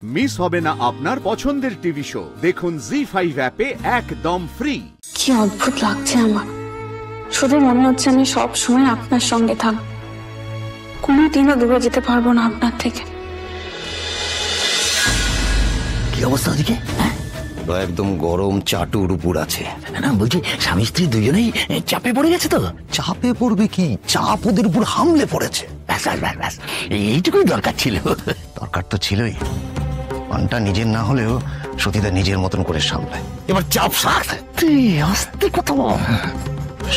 Miss হবে না আপনার পছন্দের টিভি শো। দেখুন জি5 অ্যাপে একদম ফ্রি। কি অদ্ভুত লাগছে আমার, শুধু মনে হচ্ছে আমি সব সময় আপনার সঙ্গে থাকব, কোনোদিনও দূরে যেতে পারবো না আপনার থেকে। কি অবস্থা ওদিকে? একদম গরম চাটুর উপর আছে না, বলছি স্বামী স্ত্রী দুজনেই চাপে পড়ে গেছে তো। চাপে পড়বে কি, চাপ ওদের উপর হামলে পড়েছে। এইটুকুই দরকার ছিল। দরকার তো ছিলই, পানটা নিজের না হলেও সতীদা নিজের মতন করে সামলায়। এবার চাপ আস্তে কথা বল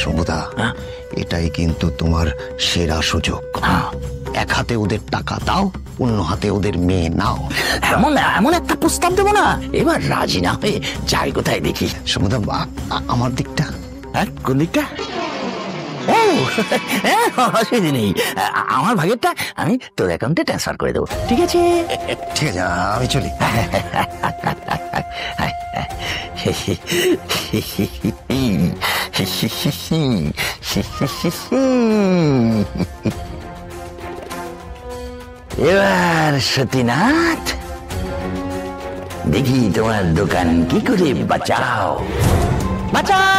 শম্ভুদা, এটাই কিন্তু তোমার সেরা সুযোগ। এক হাতে ওদের টাকা দাও, অন্য হাতে ওদের মেয়ে নাও। এমন একটা প্রস্তাব দেবো না, এবার রাজি না হয়ে যাই কোথায় দেখি। শম্ভুদা, আমার দিকটা। কোন দিকটা? ও অসুবিধা নেই, আমার ভাগেরটা আমি তোর অ্যাকাউন্টে ট্রান্সফার করে দেবো। ঠিক আছে ঠিক আছে, আমি চলি। এবার সতীনাথ, দেখি তোমার দোকান কি করে বাঁচাও বাঁচাও।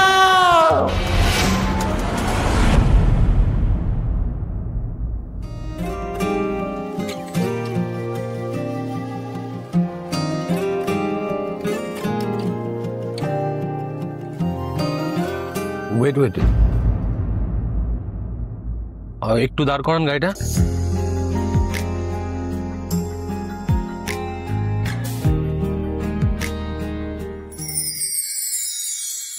ওয়েট একটু দাঁড় করান গাড়িটা।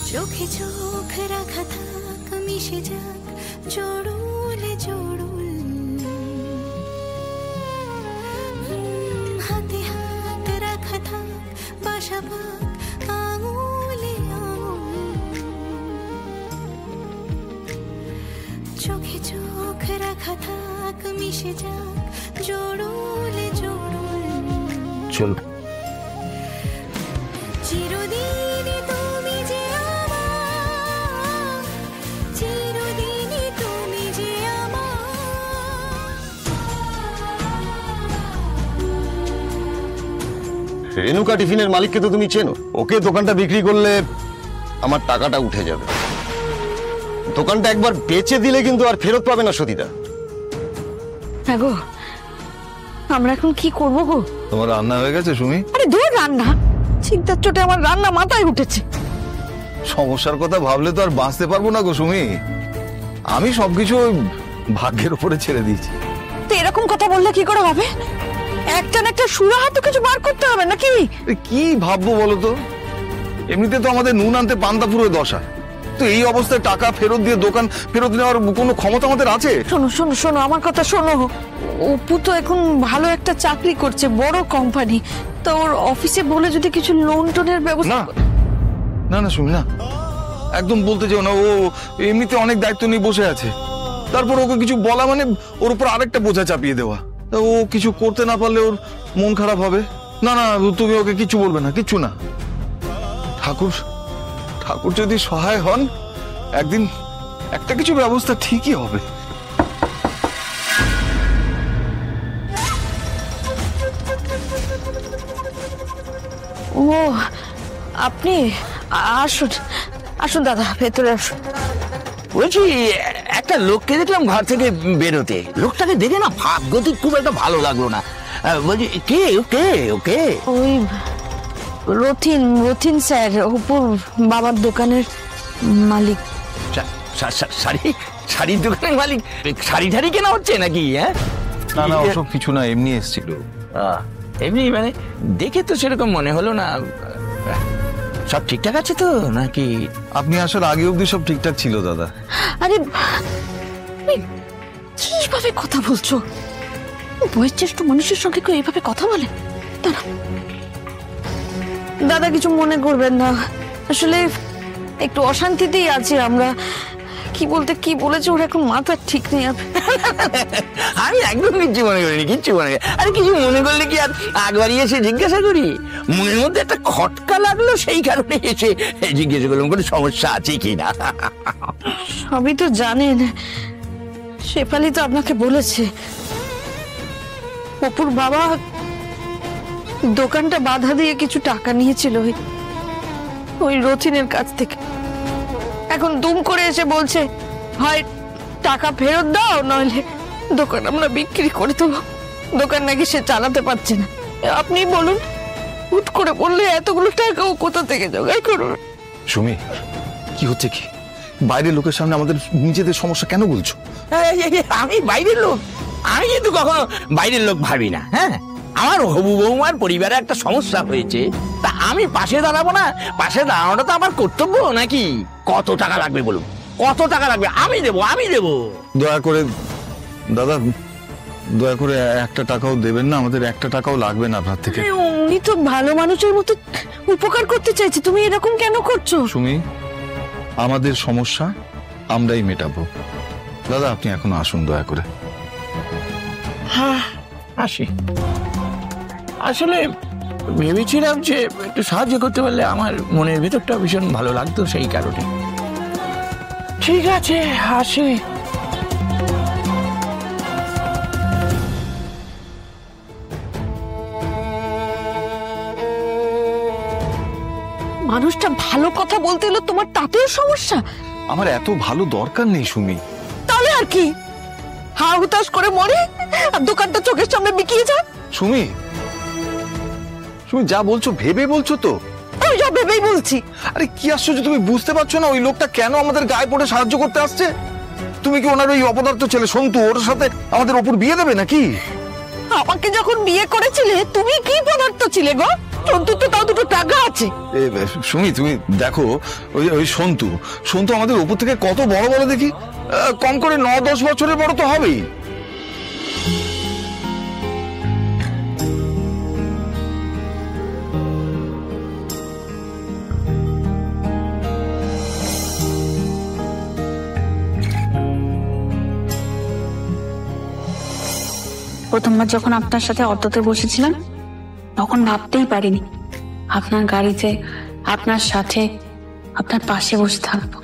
চোখে চোখ রাখা থাক, মিশে যাক জড়ুলে জড়ুল, হাতে হাত রাখা থাক, বাসা পাক আঙুলে আঙুল। চোখে চোখ রাখা থাক, মিশে যাক জড়ুলে জড়ুল। চল। চিরদিন তুমি যে আমার, চিরদিন তুমি যে আমার। রেনুকা টিফিনের মালিককে তো তুমি চেনো, ওকে দোকানটা বিক্রি করলে আমার টাকাটা উঠে যাবে। দোকানটা একবার বেচে দিলে কিন্তু আর ফেরত পাবে না সতীদা। হ্যাঁ গো, আমরা এখন কি করবো গো? তোমার রান্না হয়ে গেছে সুমি? আরে দূর রান্না, চিন্তার চোটে আমার রান্না মাথায় উঠেছে। সমস্যার কথা ভাবলে তো আর বাঁচতে পারবো না গো সুমি, আমি সবকিছু ভাগ্যের উপরে ছেড়ে দিয়েছি। তো এরকম কথা বললে কি করে হবে? একটা না একটা সুরাহা তো কিছু বার করতে হবে নাকি? কি ভাববো বলো তো, এমনিতে তো আমাদের নুন আনতে পান্তা পুরো দশা, তো এই অবস্থায় টাকা ফেরত দিয়ে দোকান ফেরত নেওয়ার কোনো ক্ষমতা আমাদের আছে? শোনো শোনো শোনো, আমার কথা শোনো। অপু তো এখন ভালো একটা চাকরি করছে, বড় কোম্পানি, তো ওর অফিসে বলে যদি কিছু লোন টোনের ব্যবস্থা। না না সুমি না, একদম বলতে চাও না। ও এমনিতে অনেক দায়িত্ব নিয়ে বসে আছে, তারপর ওকে কিছু বলা মানে ওর উপর আরেকটা বোঝা চাপিয়ে দেওয়া। ও কিছু করতে না পারলে ওর মন খারাপ হবে। না না, তুমি ওকে কিছু বলবে না, কিচ্ছু না। ঠাকুর ঠাকুর যদি সহায় হন, একদিন একটা কিছু ব্যবস্থা ঠিকই হবে। ও আপনি আসুন আসুন দাদা, ভেতরে আসুন। বলছি, একটা লোককে দেখলাম ঘর থেকে বেরোতে, লোকটাকে দেখে না ভাগ্যটি খুব একটা ভালো লাগলো না। বলছি কে ওকে? ওকে ওই রথিন রথিন স্যার, অপুর বাবার দোকানের মালিক। শাড়ির দোকানের মালিক? শাড়ি ঠাড়ি কেনা হচ্ছে নাকি? হ্যাঁ না না, ওসব কিছু না, এমনি এসেছিল। এমনি মানে দেখে তো সেরকম মনে হলো না। সব ঠিকঠাক আছে তো নাকি? আপনি আসার আগে অবধি সব ঠিকঠাক ছিল দাদা। আরে কিভাবে কথা বলছো? বয়োজ্যেষ্ঠ মানুষের সঙ্গে কেউ এইভাবে কথা বলে? দাদা কিছু মনে করবেন না, আসলে একটু অশান্তিতেই আছি আমরা। কি বলতে কি বলেছে ওর এখন মাথা ঠিক নেই। আমি একদম কিচ্ছু মনে করিনি, কিচ্ছু মনে করি। আরে কিছু মনে করলে কি আর একবারই এসে জিজ্ঞাসা করি? মনের মধ্যে একটা খটকা লাগলো, সেই কারণে এসে জিজ্ঞাসা করলাম কোনো সমস্যা আছে কিনা। সবই তো জানেন, শেফালি তো আপনাকে বলেছে অপুর বাবা দোকানটা বাধা দিয়ে কিছু টাকা নিয়েছিল ওই রথিনের কাছ থেকে। এখন দুম করে এসে বলছে হয় টাকা ফেরত দাও, নইলে দোকান আমরা বিক্রি করে দেবো। দোকান নাকি সে চালাতে পারছে না। আপনি বলুন, হুট করে বললে এতগুলো টাকা ও কোথা থেকে জোগাড় করুন? সুমি, কি হচ্ছে কি? বাইরের লোকের সামনে আমাদের নিজেদের সমস্যা কেন বলছো? আমি বাইরের লোক? আমি কিন্তু কখনো বাইরের লোক ভাবি না। হ্যাঁ, আমার হবু বৌমার পরিবারে একটা সমস্যা হয়েছে, তা আমি পাশে দাঁড়াবো না? পাশে দাঁড়ানোটা তো আমার কর্তব্য নাকি? কত টাকা লাগবে বলুন, কত টাকা লাগবে? আমি দেবো। দয়া করে দাদা, দয়া করে একটা টাকাও দেবেন না, আমাদের একটা টাকাও লাগবে না আপনার থেকে। উনি তো ভালো মানুষের মতো উপকার করতে চাইছে, তুমি এরকম কেন করছো? সুমি, আমাদের সমস্যা আমরাই মেটাবো। দাদা, আপনি এখন আসুন দয়া করে। হ্যাঁ, আসি। আসলে ভেবেছিলাম যে একটু সাহায্য করতে পারলে আমার মনের ভেতরটা ভীষণ ভালো লাগতো, সেই কারণে। ঠিক আছে, আসি। মানুষটা ভালো কথা বলতে এলো, তোমার তাতেও সমস্যা? আমার এত ভালো দরকার নেই সুমি। তাহলে আর কি, হা হুতাশ করে মরে আর দোকানটা চোখের সামনে বিকিয়ে যায়? সুমি, যা বলছো ভেবে বলছো তো? আমি সব ভেবেই বলছি। আরে কি আশ্চর্য, তুমি বুঝতে পারছো না ওই লোকটা কেন আমাদের গায়ে পড়ে সাহায্য করতে আসছে? তুমি কি ওনার ওই অপদার্থ ছেলে সন্তু, ওর সাথে আমাদের ওপর বিয়ে দেবে নাকি? আমাকে যখন বিয়ে করেছিলে তুমি কি পদার্থ ছিলে গো? সন্তু তো তাও দুটো টাকা আছে। সুমি, তুমি দেখো ওই সন্তু আমাদের উপর থেকে কত বড় বড় দেখি, কম করে 9-10 বছরের বড় তো হবেই। প্রথমবার যখন আপনার সাথে অটোতে বসেছিলাম তখন ভাবতেই পারিনি আপনার গাড়িতে, আপনার সাথে, আপনার পাশে বসে থাকবো।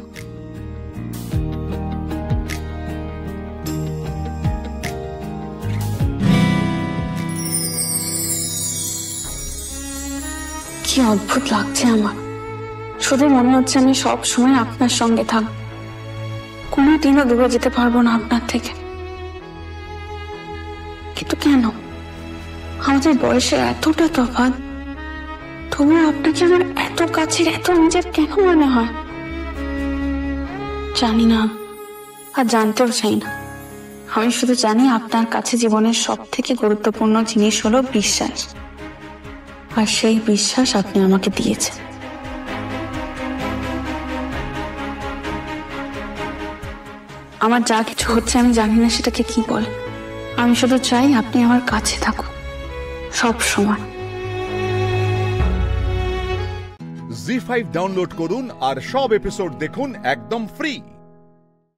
কি অদ্ভুত লাগছে আমার, শুধু মনে হচ্ছে আমি সব সময় আপনার সঙ্গে থাকবো, কোনোদিনও দূরে যেতে পারবো না আপনার থেকে। কিন্তু কেন? আমাদের বয়সে এতটা তফাৎ, তবুও আপনাকে আমার এত কাছের, এত নিজের কেন মনে হয়? জানি না, আর জানতেও চাই না। আমি শুধু জানি আপনার কাছে জীবনের সব থেকে গুরুত্বপূর্ণ জিনিস হলো বিশ্বাস, আর সেই বিশ্বাস আপনি আমাকে দিয়েছেন। আমার যা কিছু হচ্ছে আমি জানি না সেটাকে কি বলে, আমি শুধু চাই আপনি আমার কাছে থাকুন সব সময়। জি5 ডাউনলোড করুন আর সব এপিসোড দেখুন একদম ফ্রি।